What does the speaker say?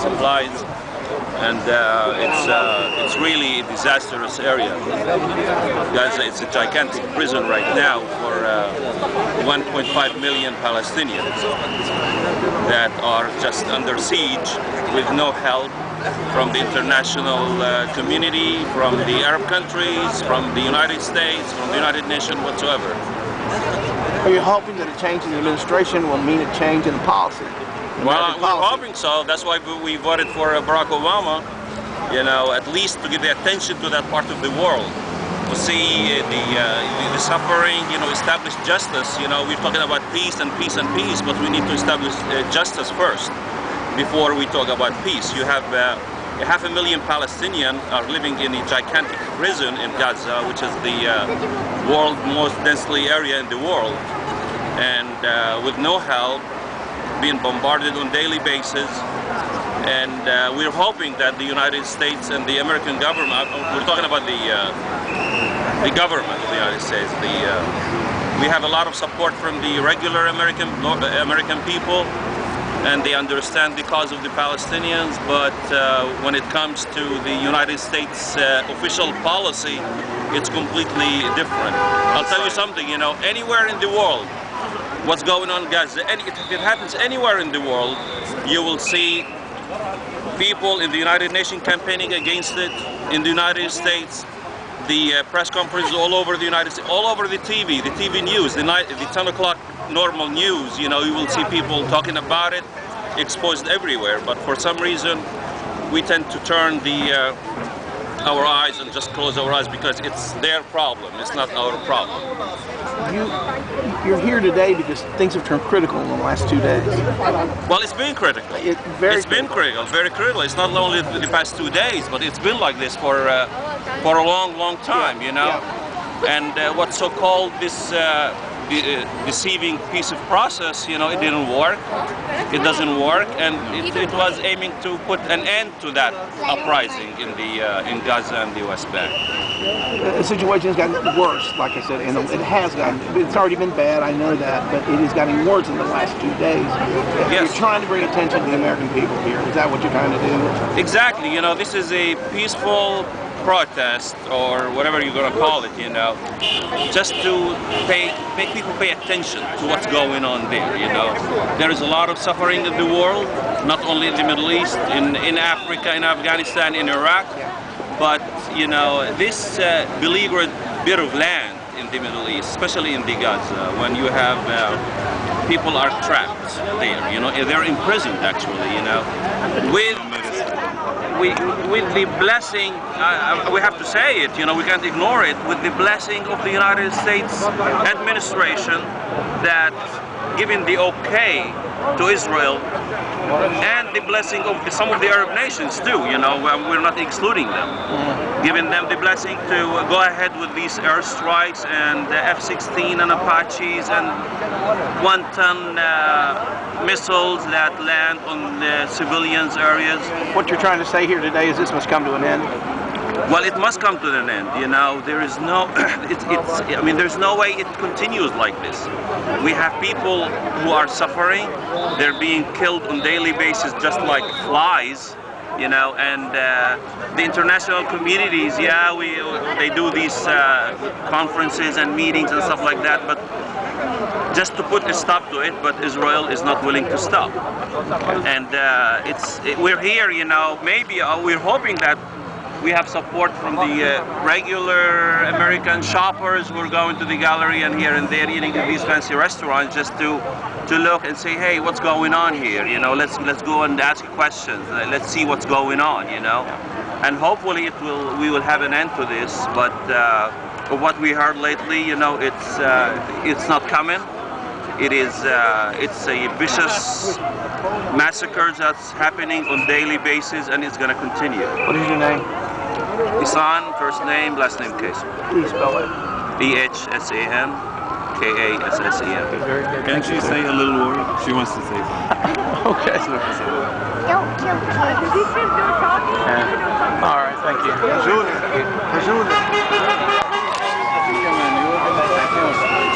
Supplies, and it's really a disastrous area. Gaza is a gigantic prison right now for 1.5 million Palestinians that are just under siege with no help from the international community, from the Arab countries, from the United States, from the United Nations whatsoever. Are you hoping that a change in the administration will mean a change in policy? Well, we're hoping so. That's why we voted for Barack Obama, you know, at least to give the attention to that part of the world, to see the suffering, you know, establish justice. You know, we're talking about peace and peace and peace, but we need to establish justice first before we talk about peace. You have 500,000 Palestinians are living in a gigantic prison in Gaza, which is the world's most densely area in the world, and with no help, being bombarded on a daily basis. And we're hoping that the United States and the American government, we're talking about the government of the United States, we have a lot of support from the regular American people, and they understand the cause of the Palestinians, but when it comes to the United States official policy, it's completely different. I'll tell you something, you know, anywhere in the world, what's going on in Gaza, and if it happens anywhere in the world, you will see people in the United Nations campaigning against it, in the United States, the press conferences all over the United States, all over the TV news, the 10 o'clock normal news, you know, you will see people talking about it, exposed everywhere. But for some reason, we tend to turn our eyes and just close our eyes because it's their problem, it's not our problem. You're here today because things have turned critical in the last 2 days. Well, it's been critical. It's been critical, very critical. It's not only the past 2 days, but it's been like this for a long time, you know. And what's so-called this deceiving peace of process, you know, it didn't work. It doesn't work, and it was aiming to put an end to that uprising in Gaza and the West Bank. The situation has gotten worse, like I said, and it has gotten. It's already been bad, I know that, but it is getting worse in the last 2 days. Yes. You're trying to bring attention to the American people here. Is that what you're trying to do? Exactly. You know, this is a peaceful protest, or whatever you're going to call it, you know, just to make people pay attention to what's going on there, you know. There is a lot of suffering in the world, not only in the Middle East, in Africa, in Afghanistan, in Iraq, but, you know, this beleaguered bit of land in the Middle East, especially in the Gaza, when you have people are trapped there, you know, they're imprisoned actually, you know, with the blessing, we have to say it, you know, we can't ignore it, with the blessing of the United States administration that giving the okay to Israel, and the blessing of some of the Arab nations too, you know, we're not excluding them, giving them the blessing to go ahead with these airstrikes and F-16 and Apaches and 1-ton missiles that land on the civilians' areas. What you're trying to say here today is this must come to an end? Well, it must come to an end, you know. There is no, I mean, there's no way it continues like this. We have people who are suffering. They're being killed on a daily basis just like flies, you know, and the international communities, yeah, they do these conferences and meetings and stuff like that, but just to put a stop to it, but Israel is not willing to stop. And we're here, you know, maybe we're hoping that we have support from the regular American shoppers who are going to the gallery and here and there eating at these fancy restaurants just to look and say, hey, what's going on here? You know, let's go and ask questions. Let's see what's going on, you know. And hopefully we will have an end to this. But for what we heard lately, you know, it's not coming. It's a vicious massacre that's happening on a daily basis, and it's going to continue. What is your name? Isan, first name, last name Case. Please spell it. E-H-S-A-N, K-A-S-S-E-N. Can she say a little word? She wants to say something. Okay. Don't kill kids. All right, thank you. Thank you.